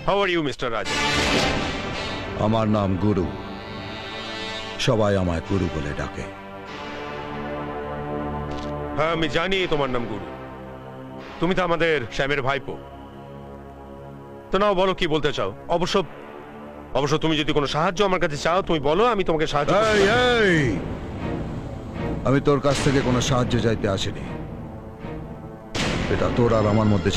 How are you mister রাজ? আমার নাম গুরু, সবাই আমায় গুরু বলে ডাকে। হ্যাঁ, আমি জানি তোমার নাম গুরু। তুমি তো আমাদের শ্যামের ভাইপো। তো নাও, বলো কি বলতে চাও। অবশ্য অবশ্য তুমি যদি কোনো সাহায্য আমার কাছে চাও, তুমি বলো, আমি তোমাকে সাহায্য করতে এই, পারি। এই! আমি তোর কাছ থেকে কোনো সাহায্য চাইতে আসিনি। এটা তোর আর আমার মধ্যে